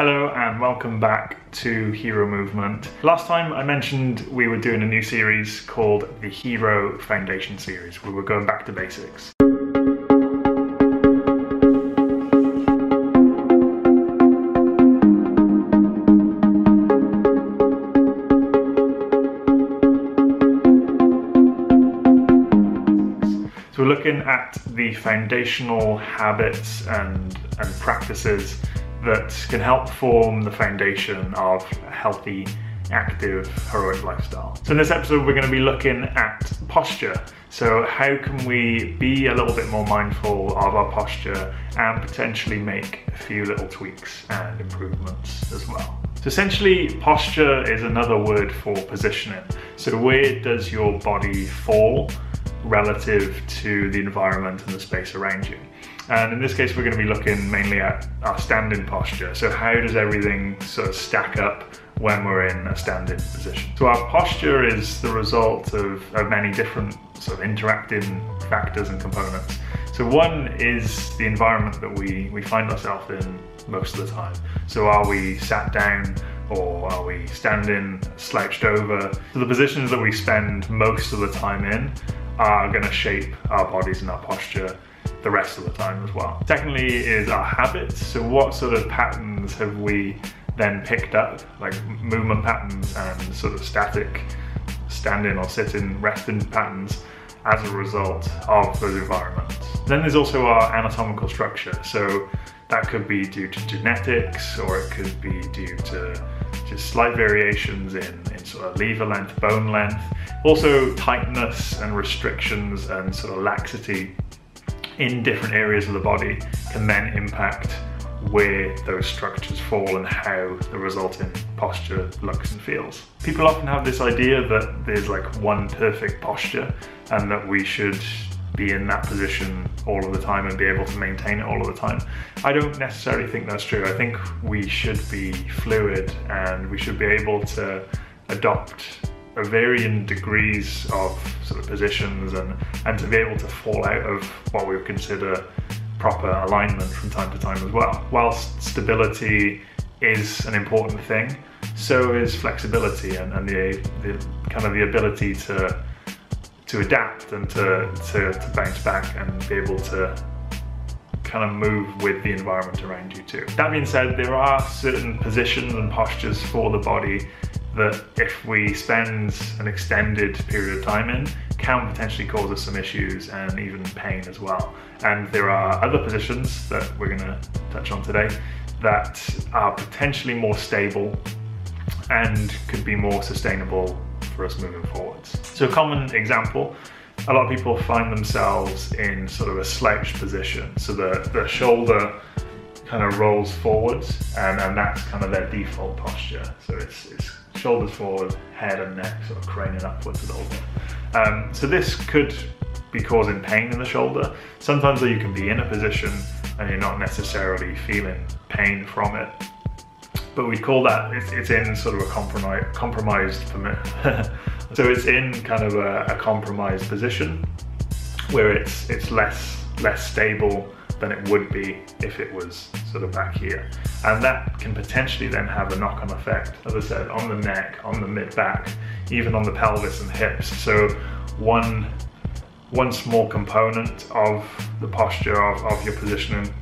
Hello and welcome back to Hero Movement. Last time I mentioned we were doing a new series called the Hero Foundation series, where we're going back to basics. So we're looking at the foundational habits and practices that can help form the foundation of a healthy, active, heroic lifestyle. So in this episode, we're going to be looking at posture. So how can we be a little bit more mindful of our posture and potentially make a few little tweaks and improvements as well. So essentially, posture is another word for positioning. So where does your body fall relative to the environment and the space around you? And in this case, we're going to be looking mainly at our standing posture. So how does everything sort of stack up when we're in a standing position? So our posture is the result of many different sort of interacting factors and components. So one is the environment that we find ourselves in most of the time. So are we sat down or are we standing, slouched over? So the positions that we spend most of the time in are going to shape our bodies and our posture the rest of the time as well. Secondly is our habits. So what sort of patterns have we then picked up, like movement patterns and sort of static standing or sitting, resting patterns as a result of those environments. Then there's also our anatomical structure. So that could be due to genetics, or it could be due to just slight variations in sort of lever length, bone length. Also tightness and restrictions and sort of laxity in different areas of the body can then impact where those structures fall and how the resulting posture looks and feels. People often have this idea that there's like one perfect posture and that we should be in that position all of the time and be able to maintain it all of the time. I don't necessarily think that's true. I think we should be fluid and we should be able to adopt a varying degrees of sort of positions and to be able to fall out of what we would consider proper alignment from time to time as well. Whilst stability is an important thing, so is flexibility and the kind of the ability to adapt and to bounce back and be able to kind of move with the environment around you too. That being said, there are certain positions and postures for the body that if we spend an extended period of time in, can potentially cause us some issues and even pain as well. And there are other positions that we're going to touch on today that are potentially more stable and could be more sustainable for us moving forwards. So a common example, a lot of people find themselves in sort of a slouched position. So the shoulder kind of rolls forwards and that's kind of their default posture. So it's shoulders forward, head and neck sort of craning upwards a little bit. So this could be causing pain in the shoulder. Sometimes though you can be in a position and you're not necessarily feeling pain from it. But we call that, it's in sort of a compromised, so it's in kind of a compromised position where it's less stable than it would be if it was sort of back here. And that can potentially then have a knock-on effect, as I said, on the neck, on the mid-back, even on the pelvis and hips. So one small component of the posture of your positioning,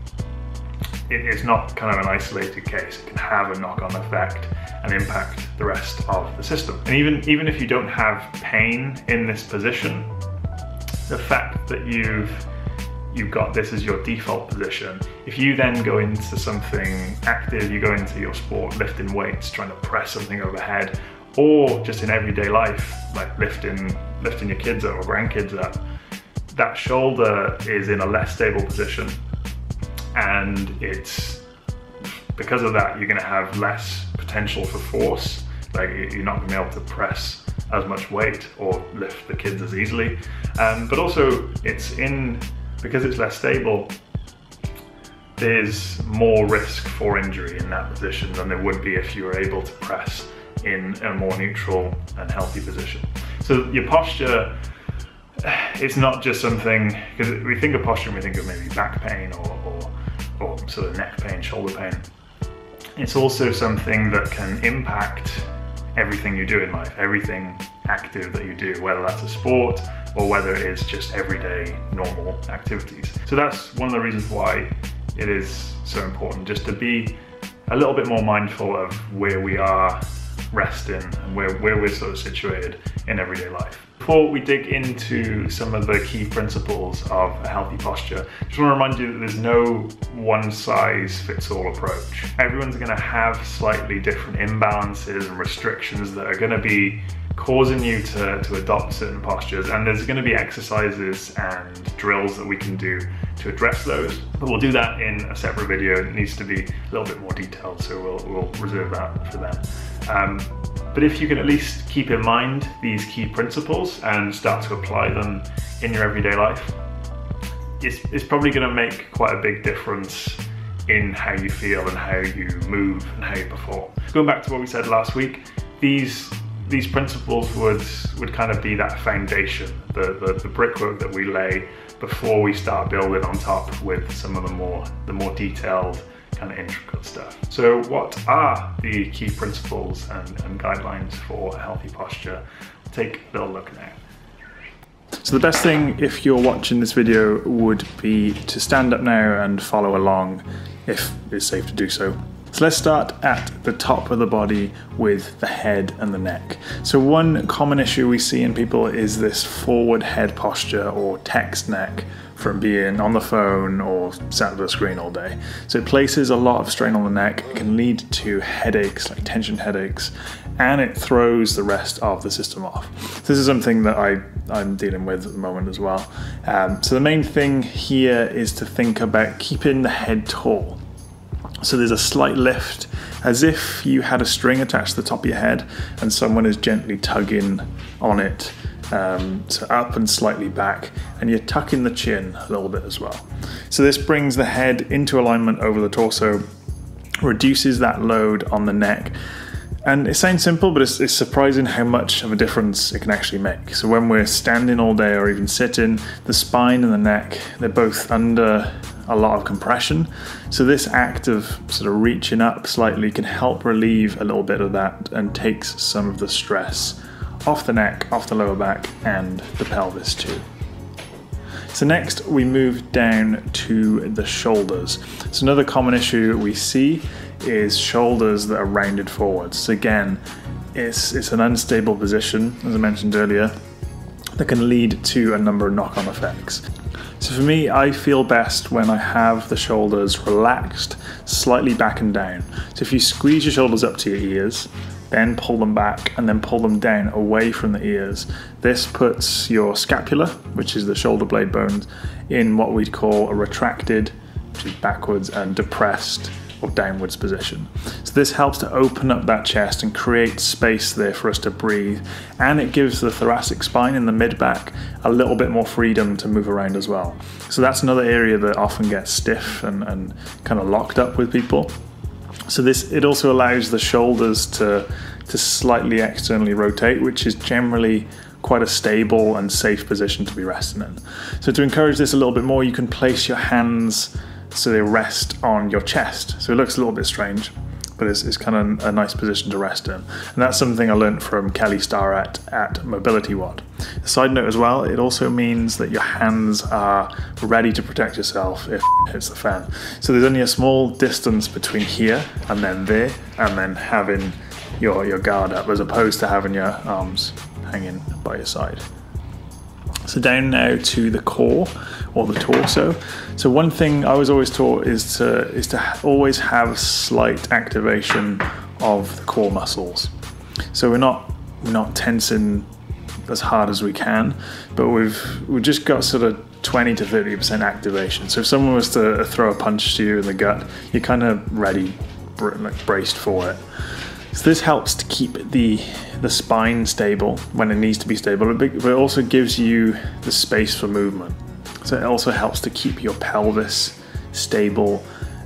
it is not kind of an isolated case. It can have a knock-on effect and impact the rest of the system. And even if you don't have pain in this position, the fact that you've got this as your default position, if you then go into something active, you go into your sport, lifting weights, trying to press something overhead, or just in everyday life, like lifting your kids up or grandkids up, that shoulder is in a less stable position. And it's because of that, you're going to have less potential for force. Like you're not going to be able to press as much weight or lift the kids as easily. But also because it's less stable, there's more risk for injury in that position than there would be if you were able to press in a more neutral and healthy position. So your posture, it's not just something, because we think of posture and we think of maybe back pain or sort of neck pain, shoulder pain. It's also something that can impact everything you do in life, everything active that you do, whether that's a sport or whether it is just everyday normal activities. So that's one of the reasons why it is so important, just to be a little bit more mindful of where we are resting and where we're sort of situated in everyday life. Before we dig into some of the key principles of a healthy posture, I just want to remind you that there's no one-size-fits-all approach. Everyone's going to have slightly different imbalances and restrictions that are going to be causing you to adopt certain postures, and there's going to be exercises and drills that we can do to address those, but we'll do that in a separate video. It needs to be a little bit more detailed, so we'll reserve that for then. But if you can at least keep in mind these key principles and start to apply them in your everyday life, it's probably going to make quite a big difference in how you feel and how you move and how you perform. Going back to what we said last week, these principles would kind of be that foundation, the brickwork that we lay before we start building on top with some of the more detailed kind of intricate stuff. So what are the key principles and guidelines for a healthy posture? We'll take a little look now. So the best thing if you're watching this video would be to stand up now and follow along if it's safe to do so. So let's start at the top of the body with the head and the neck. So one common issue we see in people is this forward head posture or text neck from being on the phone or sat at the screen all day. So it places a lot of strain on the neck. It can lead to headaches, like tension headaches, and it throws the rest of the system off. This is something that I'm dealing with at the moment as well. So the main thing here is to think about keeping the head tall. So there's a slight lift, as if you had a string attached to the top of your head and someone is gently tugging on it, so up and slightly back, and you're tucking the chin a little bit as well. So this brings the head into alignment over the torso, reduces that load on the neck. And it sounds simple, but it's surprising how much of a difference it can actually make. So when we're standing all day or even sitting, the spine and the neck, they're both under a lot of compression. So this act of sort of reaching up slightly can help relieve a little bit of that and takes some of the stress off the neck, off the lower back, and the pelvis too. So next we move down to the shoulders. So another common issue we see is shoulders that are rounded forwards. So again, it's an unstable position, as I mentioned earlier, that can lead to a number of knock-on effects. So for me, I feel best when I have the shoulders relaxed, slightly back and down. So if you squeeze your shoulders up to your ears, then pull them back and then pull them down away from the ears. This puts your scapula, which is the shoulder blade bones, in what we'd call a retracted, which is backwards, and depressed or downwards position. So this helps to open up that chest and create space there for us to breathe, and it gives the thoracic spine in the mid-back a little bit more freedom to move around as well. So that's another area that often gets stiff and kind of locked up with people. So it also allows the shoulders to slightly externally rotate, which is generally quite a stable and safe position to be resting in. So to encourage this a little bit more, you can place your hands so they rest on your chest. So it looks a little bit strange, but it's kind of a nice position to rest in. And that's something I learned from Kelly Starrett at Mobility Wad. A side note as well, it also means that your hands are ready to protect yourself if it hits the fan. So there's only a small distance between here and then there, and then having your guard up, as opposed to having your arms hanging by your side. So down now to the core or the torso. So one thing I was always taught is to always have slight activation of the core muscles. So we're not tensing as hard as we can, but we've just got sort of 20 to 30% activation. So if someone was to throw a punch to you in the gut, you're kind of ready, like braced for it. So this helps to keep the spine stable when it needs to be stable, but it also gives you the space for movement. So it also helps to keep your pelvis stable,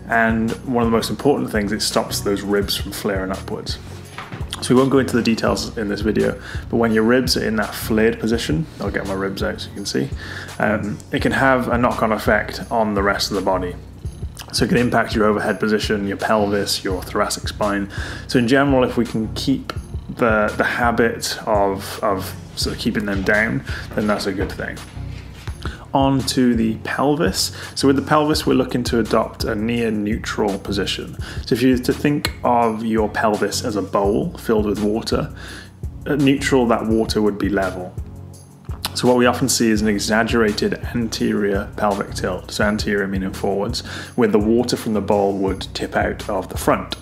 and one of the most important things, it stops those ribs from flaring upwards. So we won't go into the details in this video, but when your ribs are in that flared position, I'll get my ribs out so you can see, it can have a knock-on effect on the rest of the body. So it can impact your overhead position, your pelvis, your thoracic spine. So in general, if we can keep the habit of sort of keeping them down, then that's a good thing. On to the pelvis. So with the pelvis, we're looking to adopt a near neutral position. So if you were to think of your pelvis as a bowl filled with water, at neutral, that water would be level. So what we often see is an exaggerated anterior pelvic tilt, so anterior meaning forwards, where the water from the bowl would tip out of the front.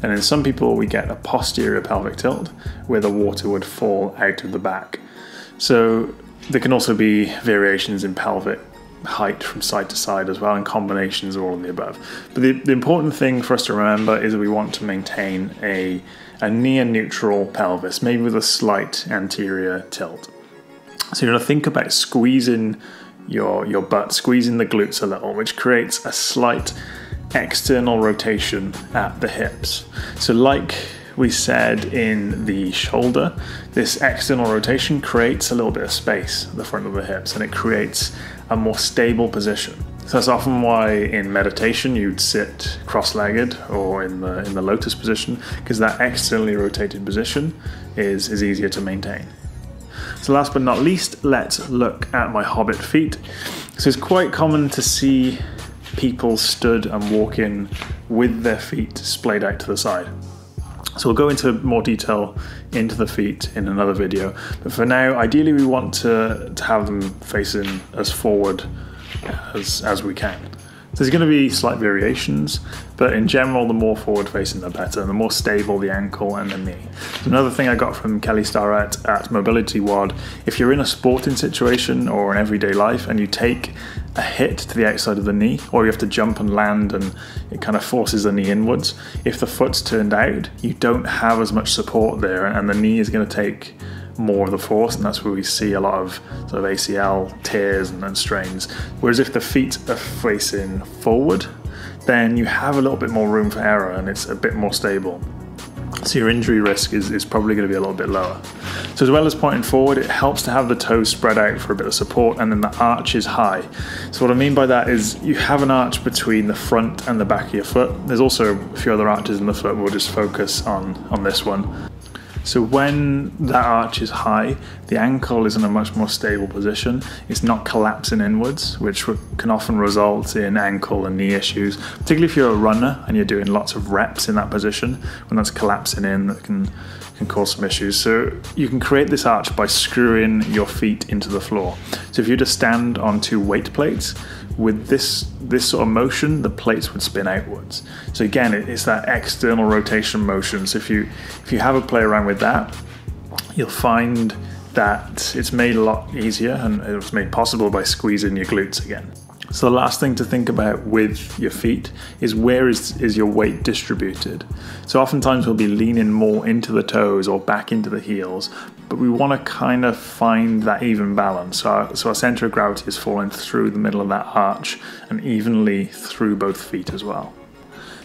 And in some people we get a posterior pelvic tilt, where the water would fall out of the back. So there can also be variations in pelvic height from side to side as well, and combinations of all of the above. But the important thing for us to remember is that we want to maintain a near neutral pelvis, maybe with a slight anterior tilt. So you're going to think about squeezing your butt, squeezing the glutes a little, which creates a slight external rotation at the hips. So like we said in the shoulder, this external rotation creates a little bit of space at the front of the hips, and it creates a more stable position. So that's often why in meditation you'd sit cross-legged or in the lotus position, because that externally rotated position is easier to maintain. So last but not least, let's look at my hobbit feet. So it's quite common to see people stood and walking with their feet splayed out to the side. So we'll go into more detail into the feet in another video. But for now, ideally we want to have them facing as forward as we can. There's going to be slight variations, but in general, the more forward facing, the better, and the more stable the ankle and the knee. So another thing I got from Kelly Starrett at Mobility WOD, if you're in a sporting situation or in everyday life and you take a hit to the outside of the knee, or you have to jump and land and it kind of forces the knee inwards, if the foot's turned out, you don't have as much support there, and the knee is going to take more of the force, and that's where we see a lot of sort of ACL tears and strains. Whereas if the feet are facing forward, then you have a little bit more room for error and it's a bit more stable. So your injury risk is probably going to be a little bit lower. So as well as pointing forward, it helps to have the toes spread out for a bit of support, and then the arch is high. So what I mean by that is you have an arch between the front and the back of your foot. There's also a few other arches in the foot, we'll just focus on this one. So when that arch is high, the ankle is in a much more stable position. It's not collapsing inwards, which can often result in ankle and knee issues, particularly if you're a runner and you're doing lots of reps in that position. When that's collapsing in, that can cause some issues. So you can create this arch by screwing your feet into the floor. So if you just stand on two weight plates, with this sort of motion, the plates would spin outwards. So again, it's that external rotation motion. So if you have a play around with that, you'll find that it's made a lot easier, and it was made possible by squeezing your glutes again. So the last thing to think about with your feet is where is your weight distributed. So oftentimes we'll be leaning more into the toes or back into the heels, but we want to kind of find that even balance. So our center of gravity is falling through the middle of that arch and evenly through both feet as well.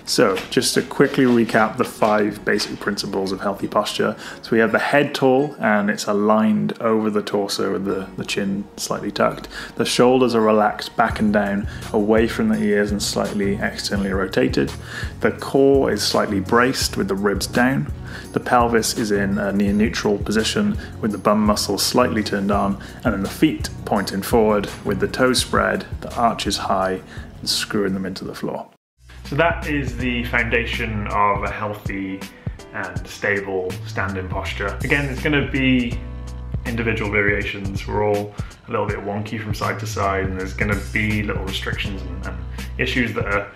So just to quickly recap the 5 basic principles of healthy posture. So we have the head tall, and it's aligned over the torso with the chin slightly tucked. The shoulders are relaxed back and down, away from the ears and slightly externally rotated. The core is slightly braced with the ribs down. The pelvis is in a near neutral position with the bum muscles slightly turned on, and then the feet pointing forward with the toes spread, the arch is high, and screwing them into the floor. So that is the foundation of a healthy and stable standing posture. Again, it's going to be individual variations. We're all a little bit wonky from side to side, and there's going to be little restrictions and issues that are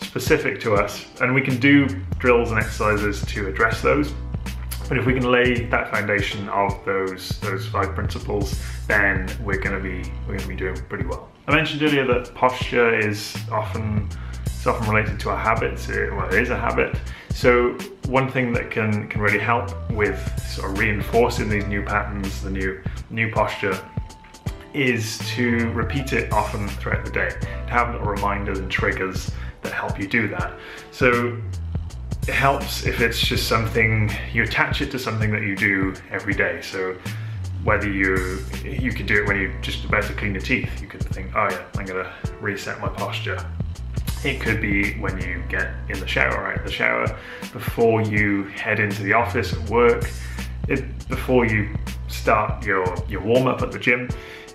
specific to us. And we can do drills and exercises to address those. But if we can lay that foundation of those 5 principles, then we're going to be doing pretty well. I mentioned earlier that posture is often related to our habits. Well, it is a habit. So one thing that can really help with sort of reinforcing these new patterns, the new posture, is to repeat it often throughout the day, to have little reminders and triggers that help you do that. So it helps if it's just something, you attach it to something that you do every day. So whether you could do it when you're just about to clean your teeth, you could think, oh yeah, I'm gonna reset my posture. It could be when you get in the shower, right? The shower, before you head into the office at work, before you start your warm-up at the gym.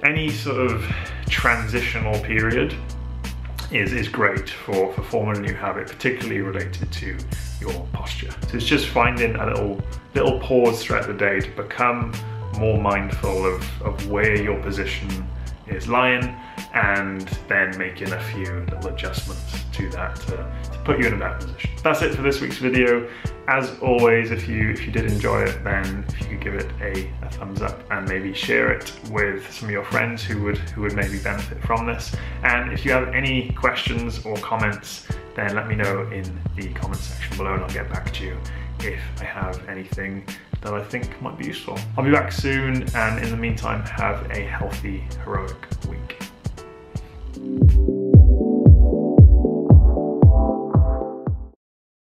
Any sort of transitional period is great for forming a new habit, particularly related to your posture. So it's just finding a little pause throughout the day to become more mindful of where your position is lying, and then making a few little adjustments to that to put you in a better position. That's it for this week's video. As always, if you did enjoy it, then if you could give it a thumbs up and maybe share it with some of your friends who would maybe benefit from this. And if you have any questions or comments, then let me know in the comment section below and I'll get back to you if I have anything that I think might be useful. I'll be back soon, and in the meantime, have a healthy, heroic week.